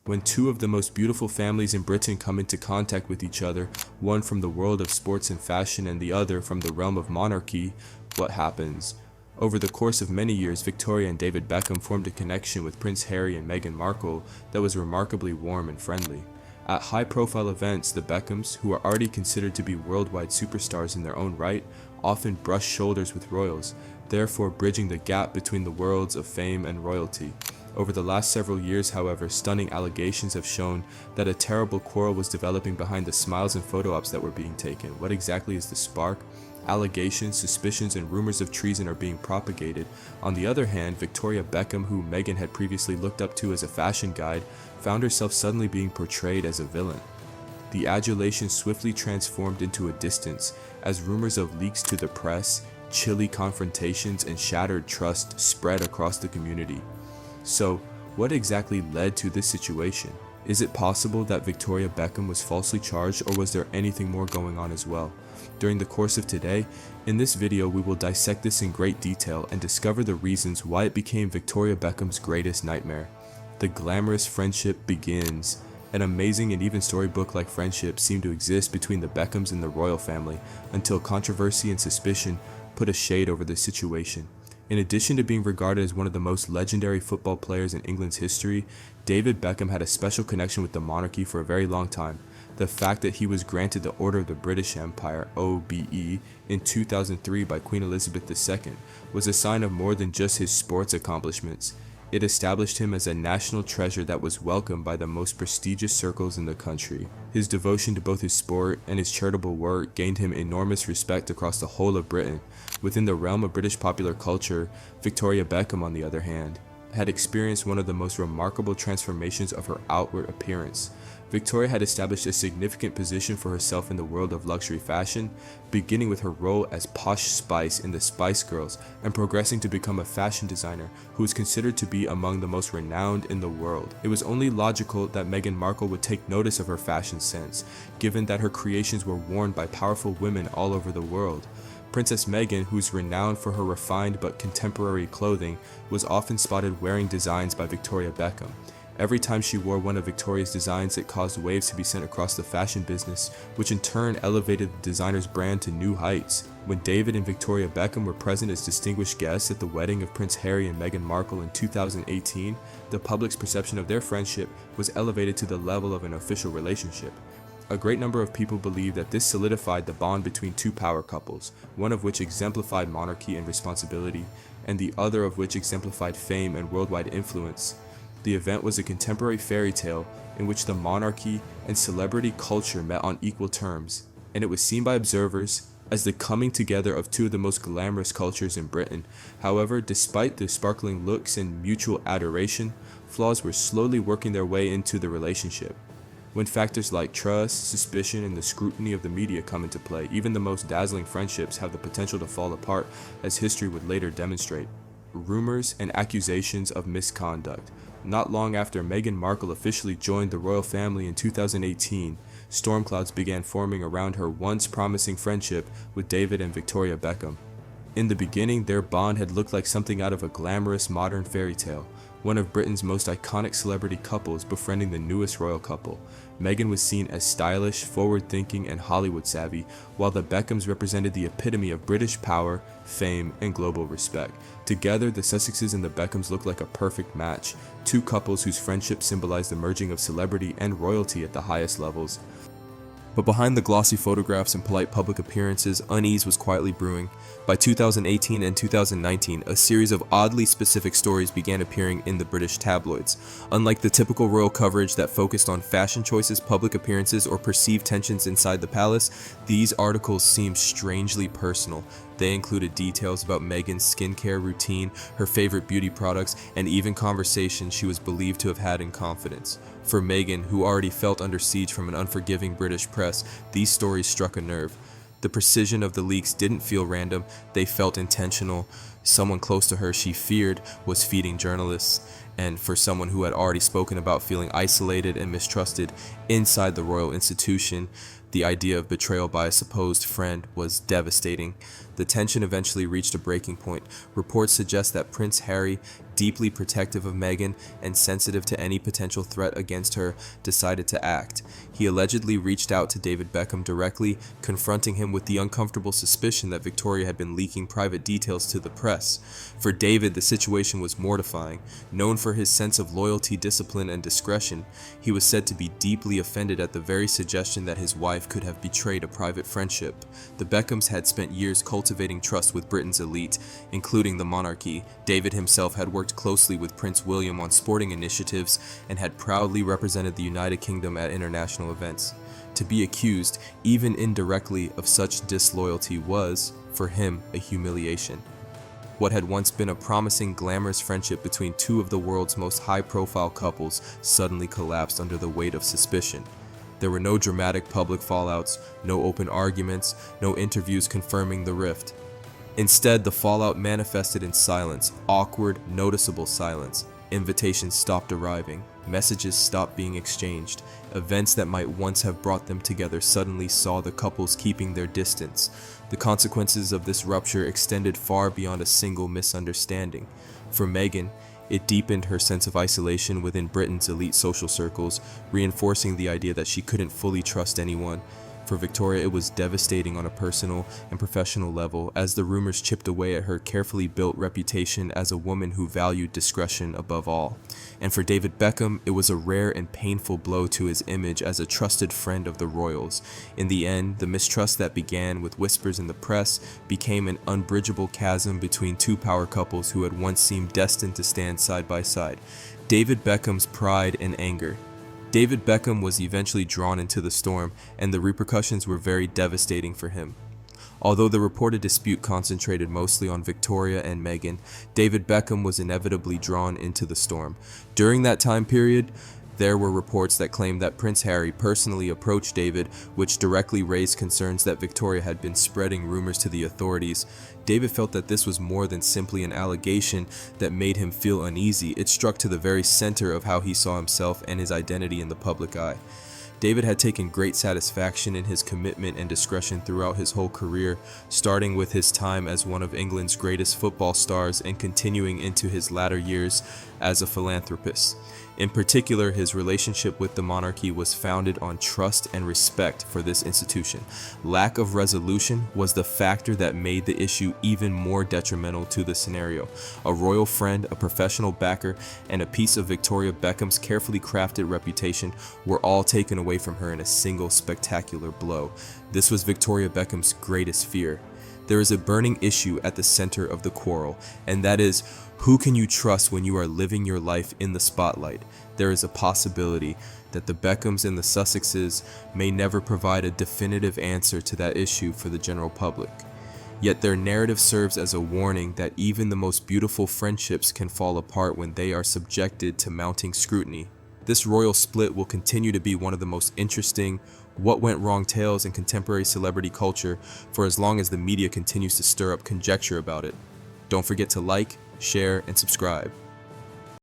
When two of the most beautiful families in Britain come into contact with each other, one from the world of sports and fashion and the other from the realm of monarchy, what happens? Over the course of many years, Victoria and David Beckham formed a connection with Prince Harry and Meghan Markle that was remarkably warm and friendly. At high-profile events, the Beckhams, who are already considered to be worldwide superstars in their own right, often brush shoulders with royals, therefore bridging the gap between the worlds of fame and royalty. Over the last several years, however, stunning allegations have shown that a terrible quarrel was developing behind the smiles and photo ops that were being taken. What exactly is the spark? Allegations, suspicions, and rumors of treason are being propagated. On the other hand, Victoria Beckham, who Meghan had previously looked up to as a fashion guide, found herself suddenly being portrayed as a villain. The adulation swiftly transformed into a distance, as rumors of leaks to the press, chilly confrontations, and shattered trust spread across the community. So, what exactly led to this situation? Is it possible that Victoria Beckham was falsely charged, or was there anything more going on as well? During the course of today, in this video we will dissect this in great detail and discover the reasons why it became Victoria Beckham's greatest nightmare. The glamorous friendship begins. An amazing and even storybook-like friendship seemed to exist between the Beckhams and the royal family, until controversy and suspicion put a shade over the situation. In addition to being regarded as one of the most legendary football players in England's history, David Beckham had a special connection with the monarchy for a very long time. The fact that he was granted the Order of the British Empire (OBE) in 2003 by Queen Elizabeth II was a sign of more than just his sports accomplishments. It established him as a national treasure that was welcomed by the most prestigious circles in the country. His devotion to both his sport and his charitable work gained him enormous respect across the whole of Britain. Within the realm of British popular culture, Victoria Beckham, on the other hand, had experienced one of the most remarkable transformations of her outward appearance. Victoria had established a significant position for herself in the world of luxury fashion, beginning with her role as Posh Spice in the Spice Girls and progressing to become a fashion designer who is considered to be among the most renowned in the world. It was only logical that Meghan Markle would take notice of her fashion sense, given that her creations were worn by powerful women all over the world. Princess Meghan, who's renowned for her refined but contemporary clothing, was often spotted wearing designs by Victoria Beckham. Every time she wore one of Victoria's designs, it caused waves to be sent across the fashion business, which in turn elevated the designer's brand to new heights. When David and Victoria Beckham were present as distinguished guests at the wedding of Prince Harry and Meghan Markle in 2018, the public's perception of their friendship was elevated to the level of an official relationship. A great number of people believe that this solidified the bond between two power couples, one of which exemplified monarchy and responsibility, and the other of which exemplified fame and worldwide influence. The event was a contemporary fairy tale in which the monarchy and celebrity culture met on equal terms, and it was seen by observers as the coming together of two of the most glamorous cultures in Britain. However, despite the sparkling looks and mutual adoration, flaws were slowly working their way into the relationship. When factors like trust, suspicion, and the scrutiny of the media come into play, even the most dazzling friendships have the potential to fall apart, as history would later demonstrate. Rumors and accusations of misconduct. Not long after Meghan Markle officially joined the royal family in 2018, storm clouds began forming around her once promising friendship with David and Victoria Beckham. In the beginning, their bond had looked like something out of a glamorous modern fairy tale, one of Britain's most iconic celebrity couples befriending the newest royal couple. Meghan was seen as stylish, forward-thinking, and Hollywood-savvy, while the Beckhams represented the epitome of British power, fame, and global respect. Together, the Sussexes and the Beckhams looked like a perfect match, two couples whose friendship symbolized the merging of celebrity and royalty at the highest levels. But behind the glossy photographs and polite public appearances, unease was quietly brewing. By 2018 and 2019, a series of oddly specific stories began appearing in the British tabloids. Unlike the typical royal coverage that focused on fashion choices, public appearances, or perceived tensions inside the palace, these articles seemed strangely personal. They included details about Meghan's skincare routine, her favorite beauty products, and even conversations she was believed to have had in confidence. For Meghan, who already felt under siege from an unforgiving British press, these stories struck a nerve. The precision of the leaks didn't feel random, they felt intentional. Someone close to her she feared was feeding journalists, and for someone who had already spoken about feeling isolated and mistrusted inside the royal institution, the idea of betrayal by a supposed friend was devastating. The tension eventually reached a breaking point. Reports suggest that Prince Harry deeply protective of Meghan and sensitive to any potential threat against her, decided to act. He allegedly reached out to David Beckham directly, confronting him with the uncomfortable suspicion that Victoria had been leaking private details to the press. For David, the situation was mortifying. Known for his sense of loyalty, discipline, and discretion, he was said to be deeply offended at the very suggestion that his wife could have betrayed a private friendship. The Beckhams had spent years cultivating trust with Britain's elite, including the monarchy. David himself had worked closely with Prince William on sporting initiatives and had proudly represented the United Kingdom at international events. To be accused, even indirectly, of such disloyalty was, for him, a humiliation. What had once been a promising, glamorous friendship between two of the world's most high-profile couples suddenly collapsed under the weight of suspicion. There were no dramatic public fallouts, no open arguments, no interviews confirming the rift. Instead, the fallout manifested in silence, awkward, noticeable silence. Invitations stopped arriving, messages stopped being exchanged. Events that might once have brought them together suddenly saw the couples keeping their distance. The consequences of this rupture extended far beyond a single misunderstanding. For Meghan, it deepened her sense of isolation within Britain's elite social circles, reinforcing the idea that she couldn't fully trust anyone. For Victoria, it was devastating on a personal and professional level, as the rumors chipped away at her carefully built reputation as a woman who valued discretion above all. And for David Beckham, it was a rare and painful blow to his image as a trusted friend of the royals. In the end, the mistrust that began with whispers in the press became an unbridgeable chasm between two power couples who had once seemed destined to stand side by side. David Beckham's pride and anger. David Beckham was eventually drawn into the storm, and the repercussions were very devastating for him. Although the reported dispute concentrated mostly on Victoria and Meghan, David Beckham was inevitably drawn into the storm. During that time period, there were reports that claimed that Prince Harry personally approached David, which directly raised concerns that Victoria had been spreading rumors to the authorities. David felt that this was more than simply an allegation that made him feel uneasy. It struck to the very center of how he saw himself and his identity in the public eye. David had taken great satisfaction in his commitment and discretion throughout his whole career, starting with his time as one of England's greatest football stars and continuing into his latter years as a philanthropist. In particular, his relationship with the monarchy was founded on trust and respect for this institution. Lack of resolution was the factor that made the issue even more detrimental to the scenario. A royal friend, a professional backer, and a piece of Victoria Beckham's carefully crafted reputation were all taken away from her in a single spectacular blow. This was Victoria Beckham's greatest fear. There is a burning issue at the center of the quarrel, and that is, who can you trust when you are living your life in the spotlight? There is a possibility that the Beckhams and the Sussexes may never provide a definitive answer to that issue for the general public. Yet their narrative serves as a warning that even the most beautiful friendships can fall apart when they are subjected to mounting scrutiny. This royal split will continue to be one of the most interesting what went wrong tales in contemporary celebrity culture for as long as the media continues to stir up conjecture about it. Don't forget to like, share, and subscribe.